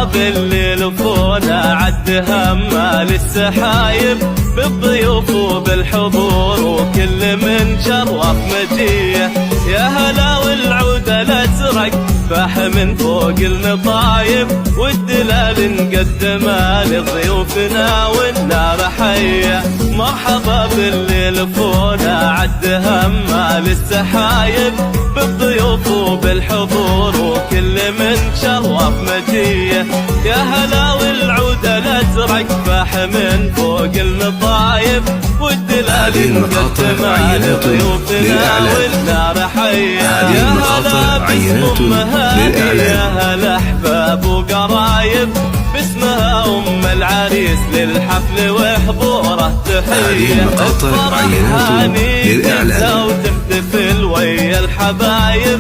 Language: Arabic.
مرحبا باللي لفونا عد همال السحايب بالضيوف وبالحضور وكل من شرف مجيه. يا هلا والعود الازرق فاح من فوق المطايب والدلال نقدمها لضيوفنا والنار حيه. مرحبا باللي لفونا عد همال السحايب بالضيوف وبالحضور وكل من شرف مجيه. يا هلا والعود الازرق فاح من فوق المطايب والدلال نقدمها لضيوفنا والنار حيه. يا هلا باسم امهاتي يا هلا احباب وقرايب باسمها ام العريس للحفل وحضوره تحيه. مقاطع عينات للإعلان وتحتفل ويا الحبايب